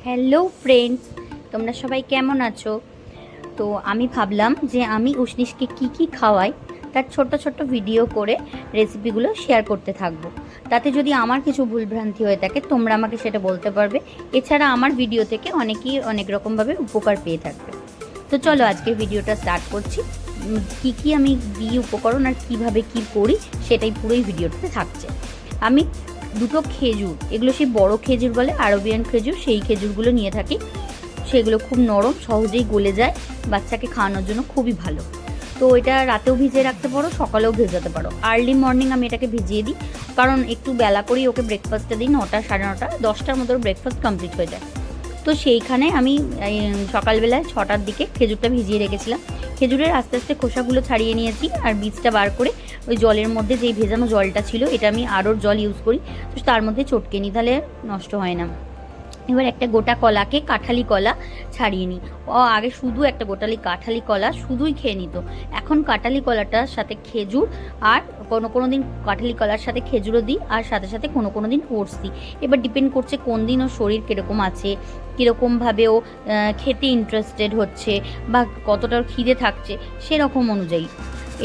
Hello friends, তোমরা সবাই কেমন আছো? তো আমি ভাবলাম যে আমি উষ্ণিসকে কি খাওয়াই তার ছোট্ট ছোট্ট ভিডিও করে রেসিপিগুলো শেয়ার করতে থাকবো। তাতে যদি আমার কিছু ভুলভ্রান্তি হয়ে থাকে তোমরা আমাকে সেটা বলতে পারবে। এছাড়া আমার ভিডিও থেকে অনেকেই অনেক রকমভাবে উপকার পেয়ে থাকবে। তো চলো আজকের ভিডিওটা স্টার্ট করছি। কি আমি দিই উপকরণ আর কিভাবে কি করি সেটাই পুরোই ভিডিওটাতে থাকছে। আমি দুটো খেজুর, এগুলো সেই বড় খেজুর বলে আরবিয়ান খেজুর, সেই খেজুরগুলো নিয়ে থাকি। সেগুলো খুব নরম, সহজেই গলে যায়, বাচ্চাকে খাওয়ানোর জন্য খুবই ভালো। তো এটা রাতেও ভিজিয়ে রাখতে পারো, সকালেও ভেজাতে পারো। আর্লি মর্নিং আমি এটাকে ভিজিয়ে দিই, কারণ একটু বেলা করেই ওকে ব্রেকফাস্টটা দিই। 9টা, 9:30, 10টার মতো ব্রেকফাস্ট কমপ্লিট হয়ে যায়। তো সেইখানে আমি সকালবেলায় 6টার দিকে খেজুরটা ভিজিয়ে রেখেছিলাম। খেজুরের আস্তে আস্তে খোসাগুলো ছাড়িয়ে নিয়েছি আর বীজটা বার করে ওই জলের মধ্যে, যেই ভেজানো জলটা ছিল, এটা আমি আরোর জল ইউজ করি, তো তার মধ্যে চটকে নিই, তাহলে নষ্ট হয় না। এবার একটা গোটা কলাকে, কাঁঠালি কলা ছাড়িয়ে নিই। আগে শুধু একটা কাঁঠালি কলা শুধুই খেয়ে নিত, এখন কাঁঠালি কলাটার সাথে খেজুর, আর কোনো দিন কাঁঠালি কলার সাথে খেজুরও দিই, আর সাথে সাথে কোনো দিন ওটস দিই। এবার ডিপেন্ড করছে কোন দিন ওর শরীর কীরকম আছে, কীরকমভাবে ও খেতে ইন্টারেস্টেড হচ্ছে বা কতটা খিদে থাকছে, সেরকম অনুযায়ী।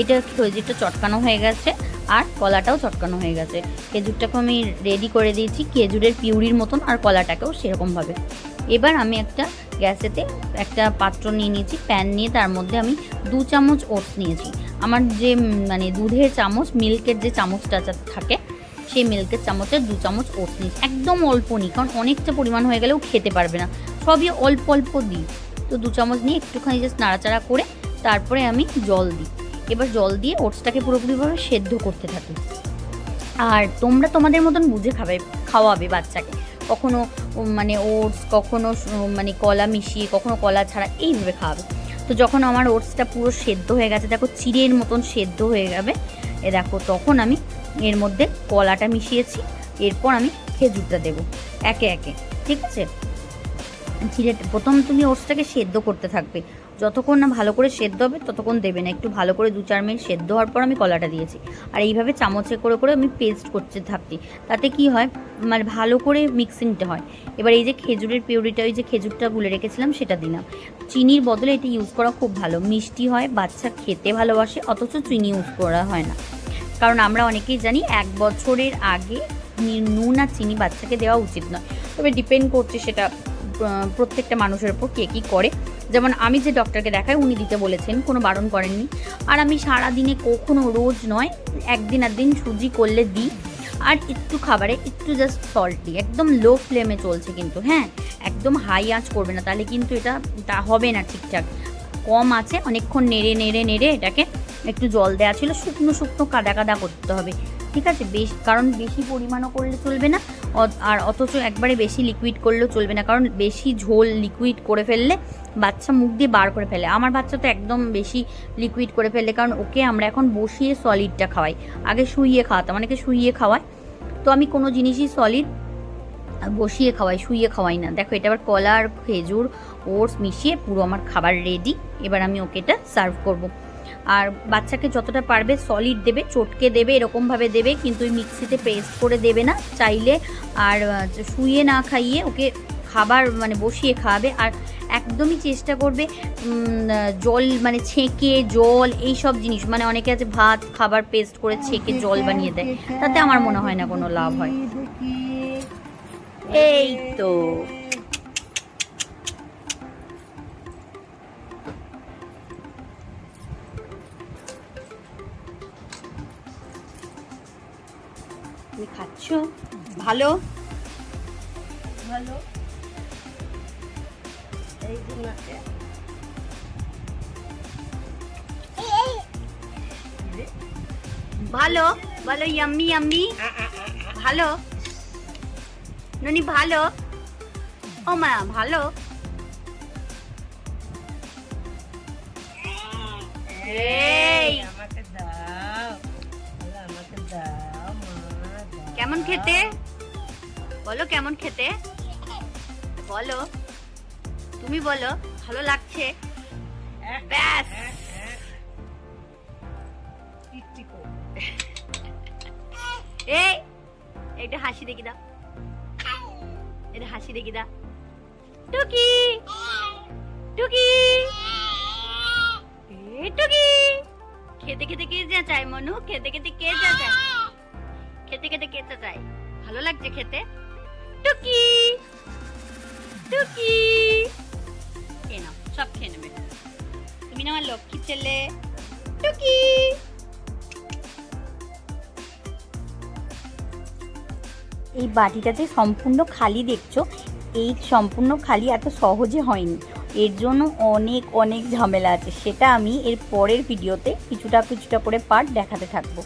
এটা খেজুরটা চটকানো হয়ে গেছে আর কলাটাও চটকানো হয়ে গেছে। খেজুরটাকে আমি রেডি করে দিয়েছি খেজুরের পিউরির মতন, আর কলাটাকেও সেরকমভাবে। এবার আমি একটা গ্যাসেতে একটা পাত্র নিয়ে নিয়েছি, প্যান নিয়ে তার মধ্যে আমি 2 চামচ ওটস নিয়েছি। আমার যে দুধের চামচ, মিল্কের যে চামচটা থাকে, সেই মিল্কের চামচের 2 চামচ ওটস নিয়েছি। একদম অল্প নিই, কারণ অনেকটা পরিমাণ হয়ে গেলেও খেতে পারবে না, সবই অল্প অল্প দিই। তো 2 চামচ নিয়ে একটুখানি জাস্ট নাড়াচাড়া করে তারপরে আমি জল দিই। এবার জল দিয়ে ওটসটাকে পুরোপুরিভাবে সেদ্ধ করতে থাকি। আর তোমরা তোমাদের মতন বুঝে খাওয়াবে বাচ্চাকে। কখনো ওটস, কখনো কলা মিশিয়ে, কখনো কলা ছাড়া, এইভাবে খাওয়াবে। তো যখন আমার ওটসটা পুরো সেদ্ধ হয়ে গেছে, দেখো চিড়ের মতন সেদ্ধ হয়ে যাবে, দেখো তখন আমি এর মধ্যে কলাটা মিশিয়েছি। এরপর আমি খেজুরটা দেবো একে একে, ঠিক আছে? প্রথম তুমি ওটসটাকে সেদ্ধ করতে থাকবে, যতক্ষণ না ভালো করে সেদ্ধ হবে ততক্ষণ দেবে না। একটু ভালো করে 2-4 মিনিট সেদ্ধ হওয়ার পর আমি কলাটা দিয়েছি, আর এইভাবে চামচে করে করে আমি পেস্ট করতে থাকছি। তাতে কি হয়, ভালো করে মিক্সিংটা হয়। এবার এই যে খেজুরের পিউরিটা, ওই যে খেজুরটা গুলে রেখেছিলাম, সেটা দিলাম। চিনির বদলে এটা ইউজ করা খুব ভালো, মিষ্টি হয়, বাচ্চা খেতে ভালোবাসে, অথচ চিনি ইউজ করা হয় না। কারণ আমরা অনেকেই জানি 1 বছরের আগে নুন আর চিনি বাচ্চাকে দেওয়া উচিত নয়। তবে ডিপেন্ড করছে সেটা প্রত্যেকটা মানুষের উপর কে কী করে। যেমন আমি যে ডক্টরকে দেখাই, উনি দিতে বলেছেন, কোনো বারণ করেননি। আর আমি সারাদিনে কখনো, রোজ নয়, একদিন সুজি করলে দিই। আর একটু খাবারে একটু জাস্ট সল্ট দিই, একদম লো ফ্লেমে চলছে কিন্তু, হ্যাঁ, একদম হাই আঁচ করবে না, তাহলে কিন্তু এটা হবে না ঠিকঠাক। কম আছে, অনেকক্ষণ নেড়ে নেড়ে নেড়ে এটাকে, একটু জল দেওয়া ছিল, শুকনো শুকনো কাদা কাদা করতে হবে, ঠিক আছে? কারণ বেশি পরিমাণও করলে চলবে না, আর অথচ একবারে বেশি লিকুইড করলেও চলবে না, কারণ বেশি ঝোল লিকুইড করে ফেললে বাচ্চা মুখ দিয়ে বার করে ফেলে। আমার বাচ্চা তো একদম বেশি লিকুইড করে ফেললে, কারণ ওকে আমরা এখন বসিয়ে সলিডটা খাওয়াই, আগে শুইয়ে খাওয়াতাম, অনেকে শুইয়ে খাওয়ায়। তো আমি কোনো জিনিসই সলিড বসিয়ে খাওয়াই, শুইয়ে খাওয়াই না। দেখো, এটা আবার কলা আর খেজুর, ওটস মিশিয়ে পুরো আমার খাবার রেডি। এবার আমি ওকে এটা সার্ভ করব। আর বাচ্চাকে যতটা পারবে সলিড দেবে, চটকে দেবে, এরকমভাবে দেবে, কিন্তু ওই মিক্সিতে পেস্ট করে দেবে না চাইলে। আর শুইয়ে না খাইয়ে ওকে খাবার বসিয়ে খাওয়াবে। আর একদমই চেষ্টা করবে জল, ছেঁকে জল, এই সব জিনিস, অনেকে আছে ভাত খাবার পেস্ট করে ছেঁকে জল বানিয়ে দেয়, তাতে আমার মনে হয় না কোনো লাভ হয়। এই তো তুমি খাচ্ছ ভালো ভালো, এই জন্য ভালো ভালো, ইয়াম্মি ইয়াম্মি, ভালো ননি, ভালো, ও মা ভালো। এই আমাকে দাও, আমাকে দাও মা। কেমন খেতে বলো, কেমন খেতে বলো, তুমি বলো, ভালো লাগছে? ব্যাস, এই এটা হাসি দেখি দাও, এটা হাসি দেখি দাও, টুকি টুকি এ টুকি খেতে খেতে কে যা চায় মনু, খেতে খেতে কে যা চায়, খেতে খেতে কে যা চায়, ভালো লাগছে খেতে। টুকি টুকি খেয়ে নাও, সব খেয়ে নেবে, তুমি না আমার লক্ষ্মী ছেলে। টুকি এই বাটিটা যে সম্পূর্ণ খালি দেখছো, এই সম্পূর্ণ খালি এত সহজে হয়নি, এর জন্য অনেক অনেক ঝামেলা আছে, সেটা আমি এর পরের ভিডিওতে কিছুটা কিছুটা করে পার্ট দেখাতে থাকবো।